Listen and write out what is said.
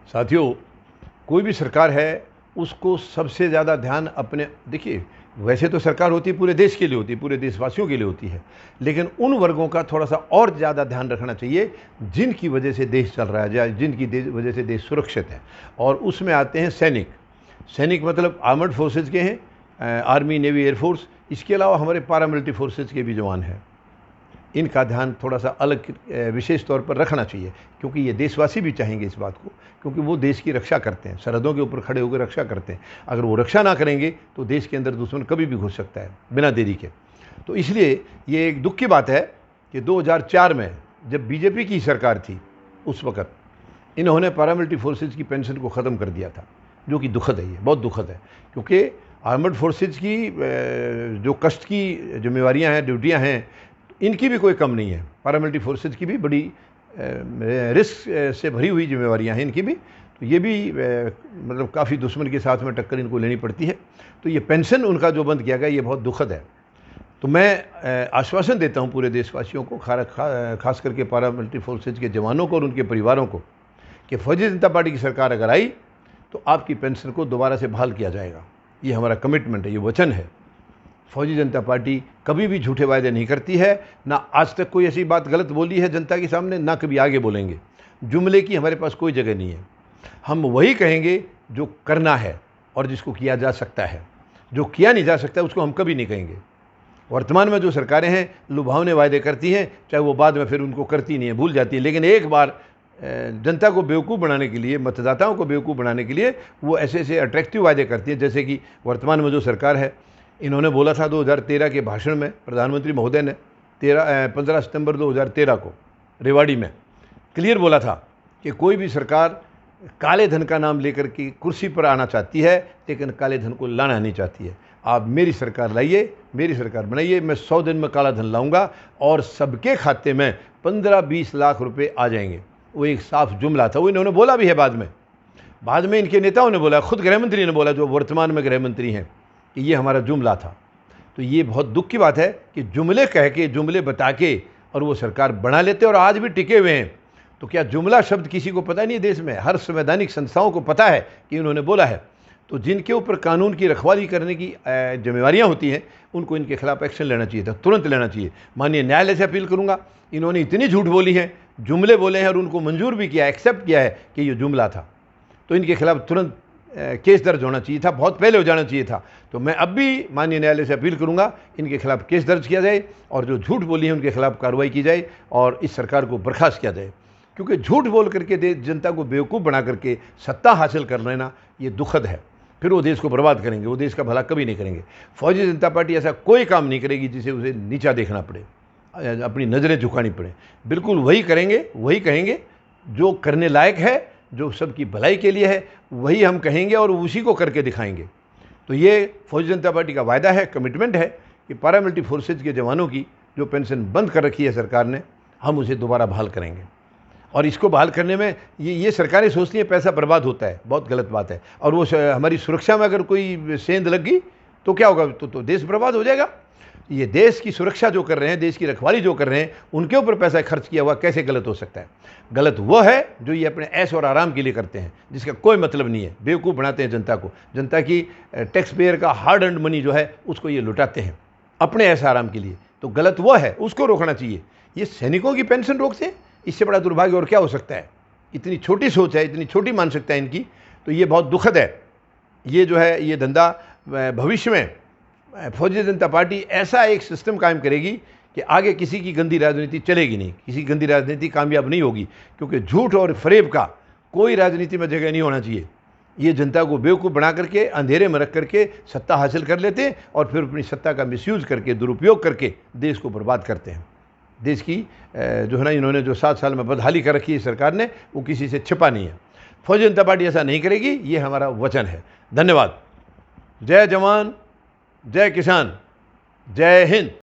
साथियों, कोई भी सरकार है उसको सबसे ज़्यादा ध्यान अपने, देखिए वैसे तो सरकार होती है पूरे देश के लिए होती है, पूरे देशवासियों के लिए होती है, लेकिन उन वर्गों का थोड़ा सा और ज़्यादा ध्यान रखना चाहिए जिनकी वजह से देश चल रहा है या जिनकी वजह से देश सुरक्षित है। और उसमें आते हैं सैनिक। सैनिक मतलब आर्मड फोर्सेज के हैं, आर्मी, नेवी, एयरफोर्स। इसके अलावा हमारे पारामिलिट्री फोर्सेज के भी जवान हैं। इनका ध्यान थोड़ा सा अलग विशेष तौर पर रखना चाहिए, क्योंकि ये देशवासी भी चाहेंगे इस बात को, क्योंकि वो देश की रक्षा करते हैं, सरहदों के ऊपर खड़े होकर रक्षा करते हैं। अगर वो रक्षा ना करेंगे तो देश के अंदर दुश्मन कभी भी घुस सकता है बिना देरी के। तो इसलिए ये एक दुख की बात है कि 2004 में जब बीजेपी की सरकार थी, उस वक्त इन्होंने पारामिलिट्री फोर्सेज की पेंशन को ख़त्म कर दिया था, जो कि दुखद है, ये बहुत दुखद है। क्योंकि आर्मड फोर्सेज की जो कष्ट की जिम्मेवारियाँ हैं, ड्यूटियाँ हैं, इनकी भी कोई कम नहीं है। पारामिलिट्री फोर्सेज की भी बड़ी रिस्क से भरी हुई जिम्मेवारियां हैं इनकी भी। तो ये भी मतलब काफ़ी दुश्मन के साथ में टक्कर इनको लेनी पड़ती है। तो ये पेंशन उनका जो बंद किया गया, ये बहुत दुखद है। तो मैं आश्वासन देता हूं पूरे देशवासियों को, खास करके पारामिलिट्री फोर्सेज के जवानों को और उनके परिवारों को, कि फौजी जनता पार्टी की सरकार अगर आई तो आपकी पेंशन को दोबारा से बहाल किया जाएगा। ये हमारा कमिटमेंट है, ये वचन है। फौजी जनता पार्टी कभी भी झूठे वायदे नहीं करती है, ना आज तक कोई ऐसी बात गलत बोली है जनता के सामने, ना कभी आगे बोलेंगे। जुमले की हमारे पास कोई जगह नहीं है। हम वही कहेंगे जो करना है और जिसको किया जा सकता है। जो किया नहीं जा सकता उसको हम कभी नहीं कहेंगे। वर्तमान में जो सरकारें हैं लुभावने वायदे करती हैं, चाहे वो बाद में फिर उनको करती नहीं है, भूल जाती है। लेकिन एक बार जनता को बेवकूफ़ बनाने के लिए, मतदाताओं को बेवकूफ़ बनाने के लिए वो ऐसे ऐसे अट्रैक्टिव वायदे करती है। जैसे कि वर्तमान में जो सरकार है, इन्होंने बोला था 2013 के भाषण में, प्रधानमंत्री महोदय ने 15 सितंबर 2013 को रेवाड़ी में क्लियर बोला था कि कोई भी सरकार काले धन का नाम लेकर के कुर्सी पर आना चाहती है, लेकिन काले धन को लाना नहीं चाहती है। आप मेरी सरकार लाइए, मेरी सरकार बनाइए, मैं 100 दिन में काला धन लाऊंगा और सबके खाते में 15-20 लाख रुपए आ जाएंगे। वो एक साफ जुमला था, वो इन्होंने बोला भी है बाद में इनके नेताओं ने बोला, खुद गृहमंत्री ने बोला, जो वर्तमान में गृहमंत्री हैं, कि ये हमारा जुमला था। तो ये बहुत दुख की बात है कि जुमले कह के, जुमले बता के और वो सरकार बना लेते और आज भी टिके हुए हैं। तो क्या जुमला शब्द किसी को पता नहीं है देश में? हर संवैधानिक संस्थाओं को पता है कि उन्होंने बोला है। तो जिनके ऊपर कानून की रखवाली करने की जिम्मेवारियां होती हैं, उनको इनके खिलाफ एक्शन लेना चाहिए था, तुरंत लेना चाहिए। माननीय न्यायालय से अपील करूंगा, इन्होंने इतनी झूठ बोली है, जुमले बोले हैं और उनको मंजूर भी किया, एक्सेप्ट किया है कि ये जुमला था। तो इनके खिलाफ तुरंत केस दर्ज होना चाहिए था, बहुत पहले हो जाना चाहिए था। तो मैं अब भी माननीय न्यायालय से अपील करूंगा, इनके खिलाफ केस दर्ज किया जाए और जो झूठ बोली है उनके खिलाफ कार्रवाई की जाए और इस सरकार को बर्खास्त किया जाए। क्योंकि झूठ बोल करके जनता को बेवकूफ़ बना करके सत्ता हासिल कर लेना ये दुखद है। फिर वो देश को बर्बाद करेंगे, वो देश का भला कभी नहीं करेंगे। फौजी जनता पार्टी ऐसा कोई काम नहीं करेगी जिसे उसे नीचा देखना पड़े, अपनी नज़रें झुकानी पड़े। बिल्कुल वही करेंगे, वही कहेंगे जो करने लायक है, जो सबकी भलाई के लिए है, वही हम कहेंगे और उसी को करके दिखाएंगे। तो ये फौजी जनता पार्टी का वायदा है, कमिटमेंट है कि पारामिलिट्री फोर्सेज के जवानों की जो पेंशन बंद कर रखी है सरकार ने, हम उसे दोबारा बहाल करेंगे। और इसको बहाल करने में ये सरकारें सोचती हैं पैसा बर्बाद होता है, बहुत गलत बात है। और वो हमारी सुरक्षा में अगर कोई सेंध लग गई तो क्या होगा? तो देश बर्बाद हो जाएगा। ये देश की सुरक्षा जो कर रहे हैं, देश की रखवाली जो कर रहे हैं, उनके ऊपर पैसा खर्च किया हुआ कैसे गलत हो सकता है? गलत वो है जो ये अपने ऐश और आराम के लिए करते हैं, जिसका कोई मतलब नहीं है। बेवकूफ़ बनाते हैं जनता को, जनता की टैक्स पेयर का हार्ड अर्न्ड मनी जो है उसको ये लुटाते हैं अपने ऐश आराम के लिए। तो गलत वो है, उसको रोकना चाहिए। ये सैनिकों की पेंशन रोकते हैं, इससे बड़ा दुर्भाग्य और क्या हो सकता है? इतनी छोटी सोच है, इतनी छोटी मानसिकता है इनकी। तो ये बहुत दुखद है। ये जो है, ये धंधा भविष्य में फौजी जनता पार्टी ऐसा एक सिस्टम कायम करेगी कि आगे किसी की गंदी राजनीति चलेगी नहीं, किसी गंदी राजनीति कामयाब नहीं होगी। क्योंकि झूठ और फरेब का कोई राजनीति में जगह नहीं होना चाहिए। ये जनता को बेवकूफ़ बना करके, अंधेरे में रख करके सत्ता हासिल कर लेते हैं और फिर अपनी सत्ता का मिसयूज़ करके, दुरुपयोग करके देश को बर्बाद करते हैं। देश की जो है ना, इन्होंने जो 7 साल में बदहाली कर रखी है सरकार ने, वो किसी से छिपा नहीं है। फौजी जनता पार्टी ऐसा नहीं करेगी, ये हमारा वचन है। धन्यवाद। जय जवान, जय किसान, जय हिंद।